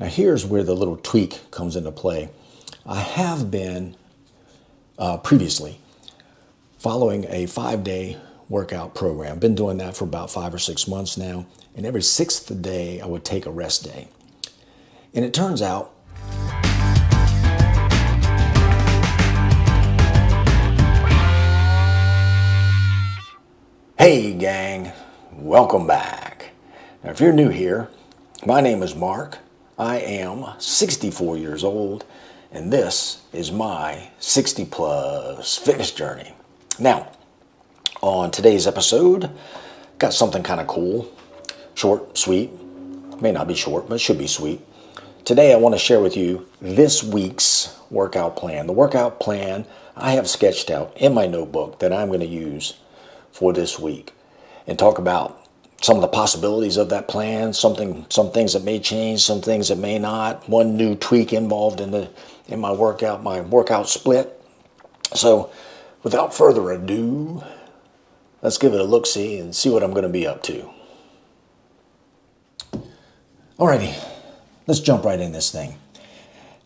Now here's where the little tweak comes into play. I have been previously following a 5-day workout program. Been doing that for about 5 or 6 months now. And every 6th day I would take a rest day. And it turns out hey gang, welcome back. Now if you're new here, my name is Mark. I am 64 years old and this is my 60 plus fitness journey. Now, on today's episode, got something kind of cool, short, sweet, may not be short, but it should be sweet. Today I want to share with you this week's workout plan. The workout plan I have sketched out in my notebook that I'm going to use for this week and talk about some of the possibilities of that plan, some things that may change, some things that may not, one new tweak involved in my workout split. So without further ado, let's give it a look-see and see what I'm going to be up to. Alrighty, let's jump right in this thing.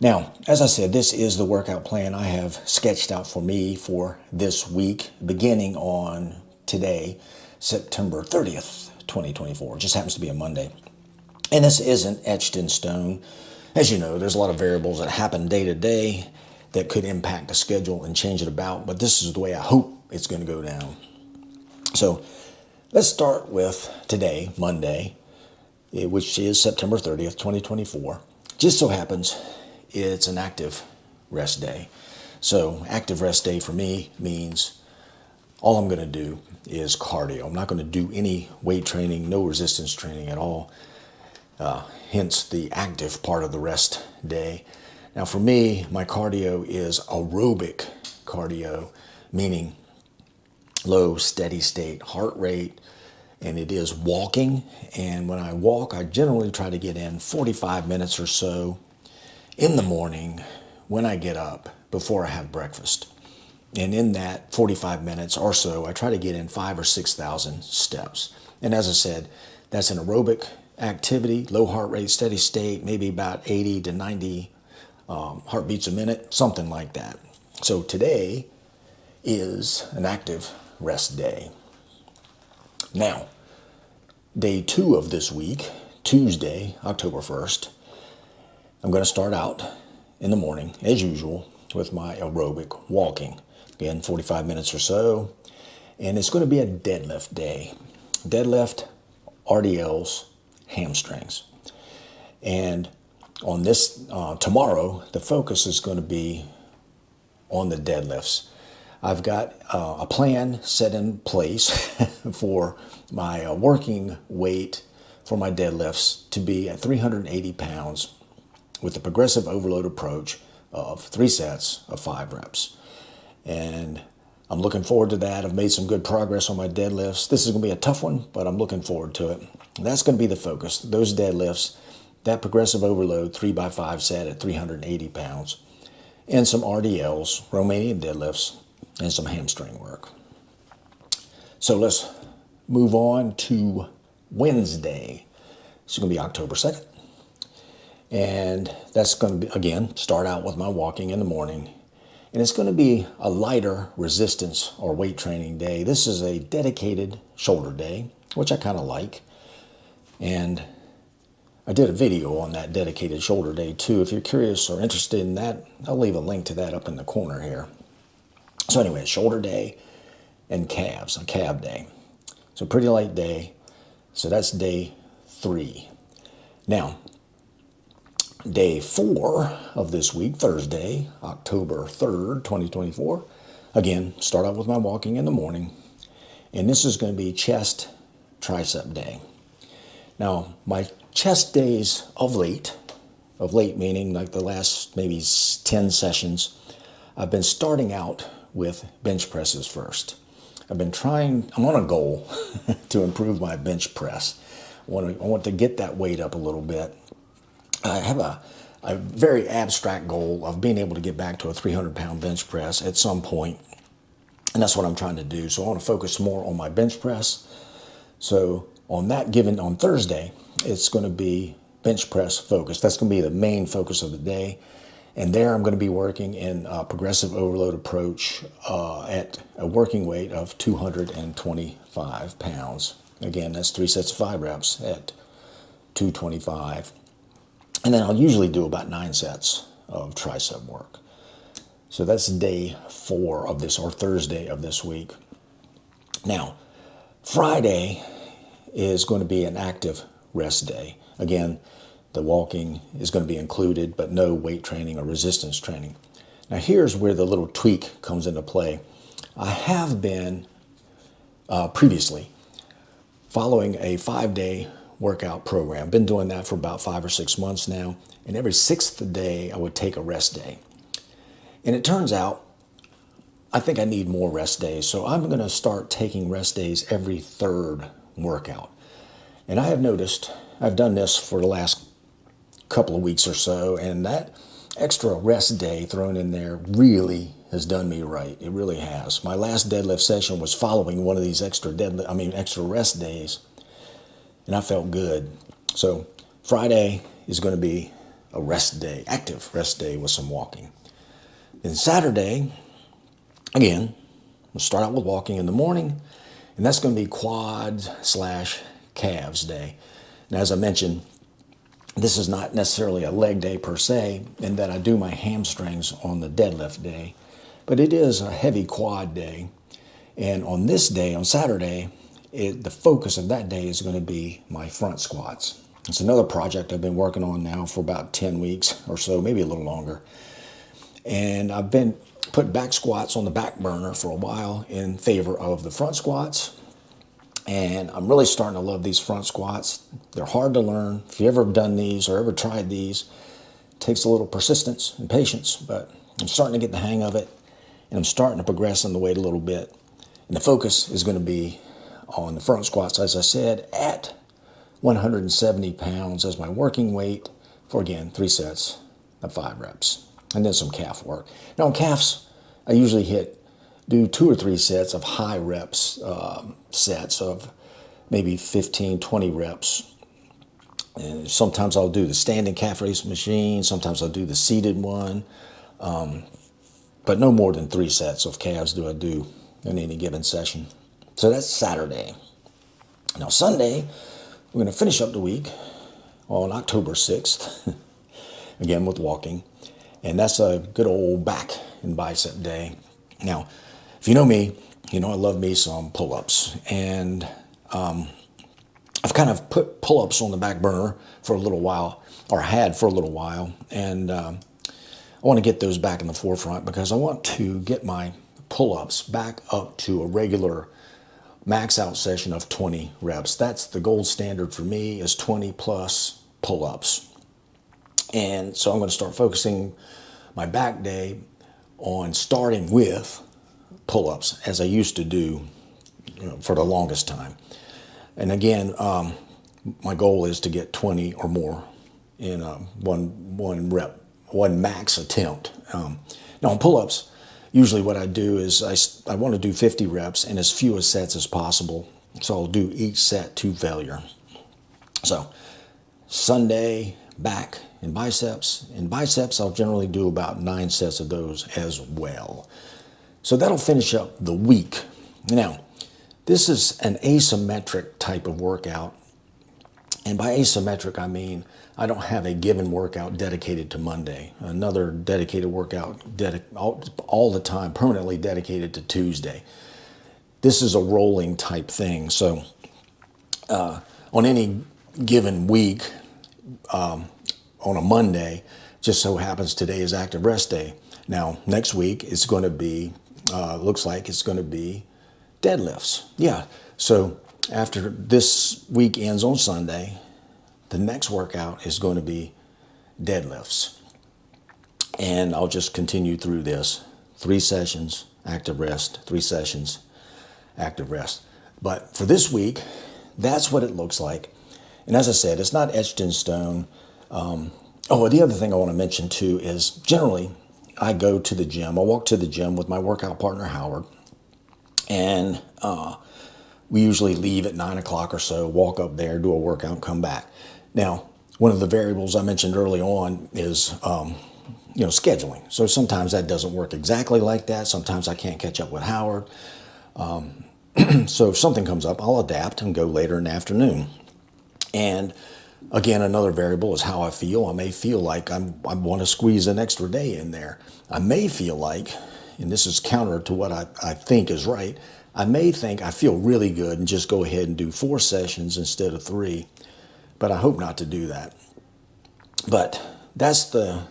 Now, as I said, this is the workout plan I have sketched out for me for this week, beginning on today, September 30th, 2024. It just happens to be a Monday. And this isn't etched in stone. As you know, there's a lot of variables that happen day to day that could impact the schedule and change it about, but this is the way I hope it's going to go down. So let's start with today, Monday, which is September 30th, 2024. Just so happens it's an active rest day. So active rest day for me means all I'm going to do is cardio. I'm not going to do any weight training, no resistance training at all. Hence the active part of the rest day. Now for me, my cardio is aerobic cardio, meaning low, steady state heart rate, and it is walking. And when I walk, I generally try to get in 45 minutes or so in the morning when I get up before I have breakfast. And in that 45 minutes or so, I try to get in 5,000 or 6,000 steps. And as I said, that's an aerobic activity, low heart rate, steady state, maybe about 80 to 90 heartbeats a minute, something like that. So today is an active rest day. Now, day 2 of this week, Tuesday, October 1st, I'm going to start out in the morning, as usual, with my aerobic walking. Again, 45 minutes or so. And it's going to be a deadlift day. Deadlift, RDLs, hamstrings. And on this, tomorrow, the focus is going to be on the deadlifts. I've got a plan set in place for my working weight for my deadlifts to be at 380 pounds with the progressive overload approach of 3 sets of 5 reps. And I'm looking forward to that. I've made some good progress on my deadlifts. This is going to be a tough one, but I'm looking forward to it. That's going to be the focus. Those deadlifts, that progressive overload 3x5 set at 380 pounds, and some RDLs, Romanian deadlifts, and some hamstring work. So let's move on to Wednesday. It's going to be October 2nd. And that's going to be, again, start out with my walking in the morning. And it's going to be a lighter resistance or weight training day. This is a dedicated shoulder day, which I kind of like. And I did a video on that dedicated shoulder day too. If you're curious or interested in that, I'll leave a link to that up in the corner here. So anyway, shoulder day and calves, a calf day. So pretty light day. So that's day 3. Now, day 4 of this week, Thursday, October 3rd, 2024. Again, start out with my walking in the morning. And this is going to be chest tricep day. Now, my chest days of late meaning like the last maybe 10 sessions, I've been starting out with bench presses first. I'm on a goal to improve my bench press. I want to get that weight up a little bit. I have a very abstract goal of being able to get back to a 300-pound bench press at some point, and that's what I'm trying to do. So I want to focus more on my bench press. So on Thursday, it's going to be bench press focus. That's going to be the main focus of the day. And there I'm going to be working in a progressive overload approach at a working weight of 225 pounds. Again, that's 3 sets of 5 reps at 225. And then I'll usually do about 9 sets of tricep work. So that's day 4 of this, or Thursday of this week. Now, Friday is going to be an active rest day. Again, the walking is going to be included, but no weight training or resistance training. Now here's where the little tweak comes into play. I have been previously following a 5-day workout program. Been doing that for about 5 or 6 months now. And every 6th day I would take a rest day. And it turns out I think I need more rest days. So I'm going to start taking rest days every 3rd workout. And I have noticed, I've done this for the last couple of weeks or so, and that extra rest day thrown in there really has done me right. It really has. My last deadlift session was following one of these extra rest days, and I felt good. So Friday is going to be a rest day, active rest day with some walking. Then Saturday, again, we'll start out with walking in the morning, and that's going to be quads/calves day. And as I mentioned, this is not necessarily a leg day per se, in that I do my hamstrings on the deadlift day, but it is a heavy quad day. And on this day, on Saturday, the focus of that day is going to be my front squats. It's another project I've been working on now for about 10 weeks or so, maybe a little longer. And I've been put back squats on the back burner for a while in favor of the front squats. And I'm really starting to love these front squats. They're hard to learn. If you've ever done these or ever tried these, it takes a little persistence and patience, but I'm starting to get the hang of it, and I'm starting to progress in the weight a little bit. And the focus is going to be on the front squats, as I said, at 170 pounds as my working weight for, again, 3 sets of 5 reps, and then some calf work. Now, on calves, I usually do 2 or 3 sets of high reps, sets of maybe 15, 20 reps. And sometimes I'll do the standing calf raise machine. Sometimes I'll do the seated one. But no more than 3 sets of calves do I do in any given session. So that's Saturday. Now Sunday, we're going to finish up the week on October 6th, again with walking. And that's a good old back and bicep day. Now, if you know me, you know I love me some pull-ups. And I've kind of put pull-ups on the back burner for a little while, or had for a little while. And I want to get those back in the forefront because I want to get my pull-ups back up to a regular max out session of 20 reps. That's the gold standard for me, is 20 plus pull-ups. And so I'm going to start focusing my back day on starting with pull-ups, as I used to do, for the longest time. And again, my goal is to get 20 or more in one rep, one max attempt. Now on pull-ups, usually what I do is I want to do 50 reps and as few sets as possible. So I'll do each set to failure. So Sunday, back and biceps. In biceps, I'll generally do about 9 sets of those as well. So that'll finish up the week. Now, this is an asymmetric type of workout. And by asymmetric, I mean I don't have a given workout dedicated to Monday, another dedicated workout all the time, permanently dedicated to Tuesday. This is a rolling type thing. So on any given week, on a Monday, just so happens today is active rest day. Now, next week it's going to be, looks like it's going to be deadlifts. Yeah, so after this week ends on Sunday, the next workout is going to be deadlifts. And I'll just continue through this. 3 sessions, active rest, 3 sessions, active rest. But for this week, that's what it looks like. And as I said, it's not etched in stone. The other thing I want to mention too is generally I go to the gym. I walk to the gym with my workout partner, Howard. And we usually leave at 9 o'clock or so, walk up there, do a workout, come back. Now, One of the variables I mentioned early on is scheduling. So sometimes that doesn't work exactly like that. Sometimes I can't catch up with Howard. So if something comes up, I'll adapt and go later in the afternoon. And again, another variable is how I feel. I may feel like I want to squeeze an extra day in there. I may feel like, and this is counter to what I think is right, I may think I feel really good and just go ahead and do 4 sessions instead of 3. But I hope not to do that. But that's the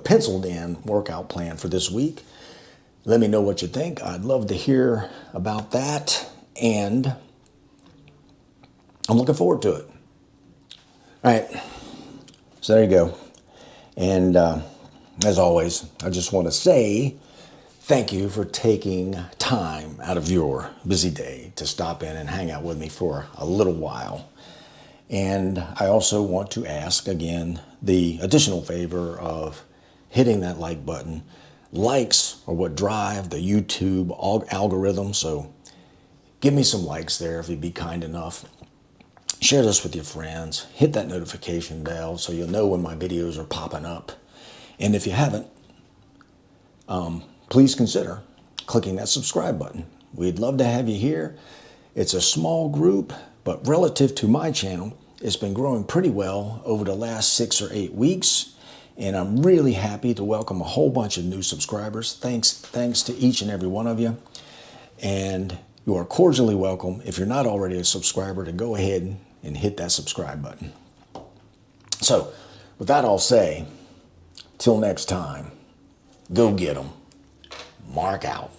penciled in workout plan for this week. Let me know what you think. I'd love to hear about that, and I'm looking forward to it. All right, so there you go. And as always, I just want to say thank you for taking time out of your busy day to stop in and hang out with me for a little while. And I also want to ask again the additional favor of hitting that like button. Likes are what drive the YouTube algorithm, so give me some likes there if you'd be kind enough. Share this with your friends. Hit that notification bell so you'll know when my videos are popping up. And if you haven't, please consider clicking that subscribe button. We'd love to have you here. It's a small group, but relative to my channel, it's been growing pretty well over the last 6 or 8 weeks. And I'm really happy to welcome a whole bunch of new subscribers. Thanks to each and every one of you. And you are cordially welcome, if you're not already a subscriber, to go ahead and hit that subscribe button. So, with that all say, till next time, go get 'em. Mark out.